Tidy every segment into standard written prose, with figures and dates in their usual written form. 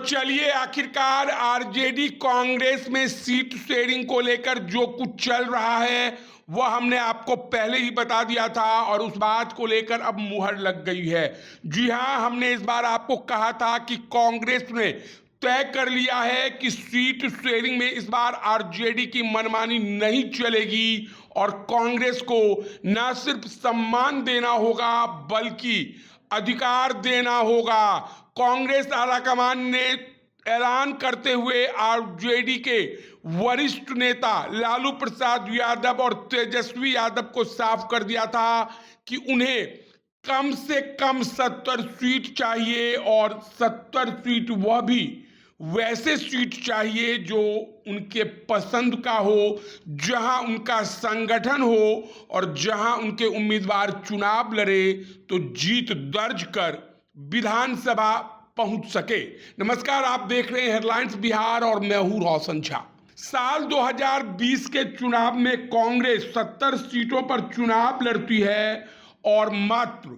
चलिए, आखिरकार आरजेडी कांग्रेस में सीट शेयरिंग को लेकर जो कुछ चल रहा है वह हमने आपको पहले ही बता दिया था और उस बात को लेकर अब मुहर लग गई है। जी हां, हमने इस बार आपको कहा था कि कांग्रेस ने तय कर लिया है कि सीट शेयरिंग में इस बार आरजेडी की मनमानी नहीं चलेगी और कांग्रेस को न सिर्फ सम्मान देना होगा बल्कि अधिकार देना होगा। कांग्रेस आलाकमान ने ऐलान करते हुए आरजेडी के वरिष्ठ नेता लालू प्रसाद यादव और तेजस्वी यादव को साफ कर दिया था कि उन्हें कम से कम 70 सीट चाहिए और 70 सीट वह भी वैसे सीट चाहिए जो उनके पसंद का हो, जहां उनका संगठन हो और जहां उनके उम्मीदवार चुनाव लड़े तो जीत दर्ज कर विधानसभा पहुंच सके। नमस्कार, आप देख रहे हैं हेडलाइंस बिहार और मैं हूं रोशन झा। साल 2020 के चुनाव में कांग्रेस 70 सीटों पर चुनाव लड़ती है और मात्र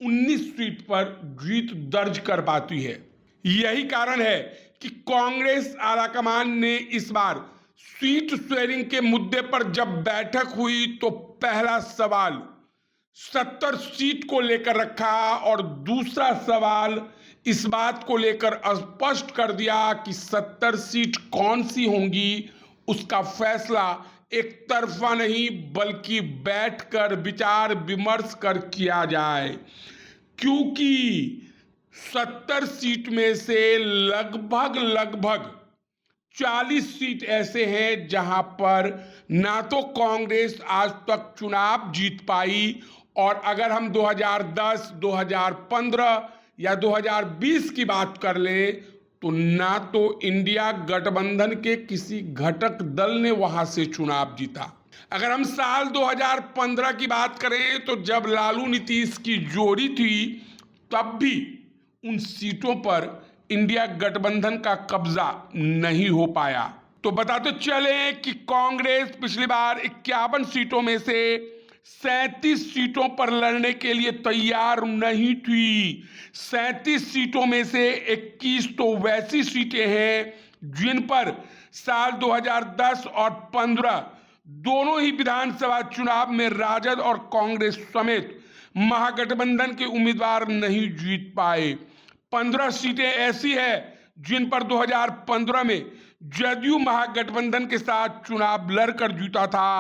19 सीट पर जीत दर्ज कर पाती है। यही कारण है कि कांग्रेस आलाकमान ने इस बार सीट शेयरिंग के मुद्दे पर जब बैठक हुई तो पहला सवाल 70 सीट को लेकर रखा और दूसरा सवाल इस बात को लेकर स्पष्ट कर दिया कि 70 सीट कौन सी होंगी उसका फैसला एक तरफा नहीं बल्कि बैठकर विचार विमर्श कर किया जाए, क्योंकि 70 सीट में से लगभग 40 सीट ऐसे हैं जहां पर ना तो कांग्रेस आज तक चुनाव जीत पाई और अगर हम 2010, 2015 या 2020 की बात कर ले तो ना तो इंडिया गठबंधन के किसी घटक दल ने वहां से चुनाव जीता। अगर हम साल 2015 की बात करें तो जब लालू नीतीश की जोड़ी थी तब भी उन सीटों पर इंडिया गठबंधन का कब्जा नहीं हो पाया। तो बताते चले कि कांग्रेस पिछली बार 51 सीटों में से 37 सीटों पर लड़ने के लिए तैयार नहीं थी। 37 सीटों में से 21 तो वैसी सीटें हैं जिन पर साल 2010 और 15 दोनों ही विधानसभा चुनाव में राजद और कांग्रेस समेत महागठबंधन के उम्मीदवार नहीं जीत पाए। 15 सीटें ऐसी है जिन पर 2015 में जदयू महागठबंधन के साथ चुनाव लड़कर जीता था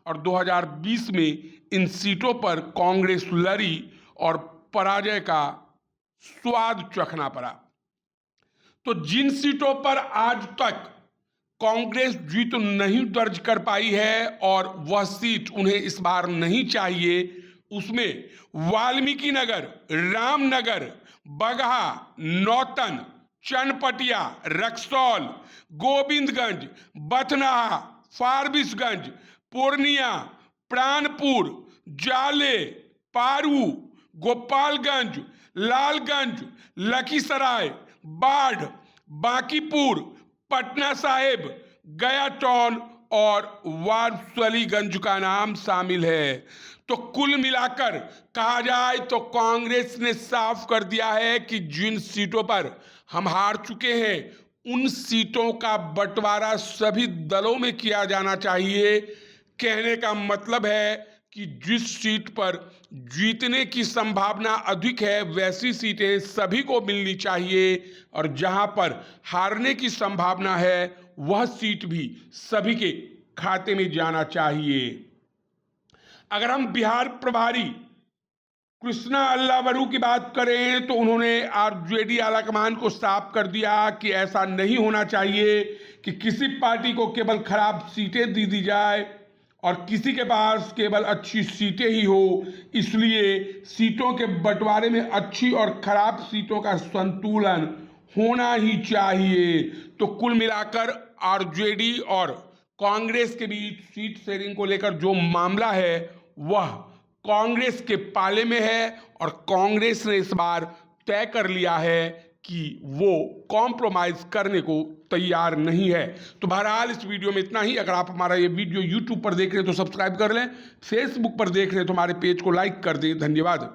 और 2020 में इन सीटों पर कांग्रेस लड़ी और पराजय का स्वाद चखना पड़ा। तो जिन सीटों पर आज तक कांग्रेस जीत नहीं दर्ज कर पाई है और वह सीट उन्हें इस बार नहीं चाहिए, उसमें वाल्मीकि नगर, रामनगर, बगहा, नौतन, चनपटिया, रक्सौल, गोविंदगंज, बथनाहा, फारबिसगंज, पूर्णिया, प्राणपुर, जाले, पारू, गोपालगंज, लालगंज, लखीसराय, बाढ़, बांकीपुर, पटना साहिब, गया टाउन और वारसलीगंज का नाम शामिल है। तो कुल मिलाकर कहा जाए तो कांग्रेस ने साफ कर दिया है कि जिन सीटों पर हम हार चुके हैं उन सीटों का बंटवारा सभी दलों में किया जाना चाहिए। कहने का मतलब है कि जिस सीट पर जीतने की संभावना अधिक है वैसी सीटें सभी को मिलनी चाहिए और जहां पर हारने की संभावना है वह सीट भी सभी के खाते में जाना चाहिए। अगर हम बिहार प्रभारी कृष्णा अल्लावरू की बात करें तो उन्होंने आरजेडी आलाकमान को साफ कर दिया कि ऐसा नहीं होना चाहिए कि किसी पार्टी को केवल खराब सीटें दी जाए और किसी के पास केवल अच्छी सीटें ही हो, इसलिए सीटों के बंटवारे में अच्छी और खराब सीटों का संतुलन होना ही चाहिए। तो कुल मिलाकर आरजेडी और कांग्रेस के बीच सीट शेयरिंग को लेकर जो मामला है वह कांग्रेस के पाले में है और कांग्रेस ने इस बार तय कर लिया है कि वो कॉम्प्रोमाइज करने को तैयार नहीं है। तो बहरहाल इस वीडियो में इतना ही। अगर आप हमारा ये वीडियो यूट्यूब पर देख रहे हैं तो सब्सक्राइब कर लें, फेसबुक पर देख रहे हैं तो हमारे पेज को लाइक कर दें। धन्यवाद।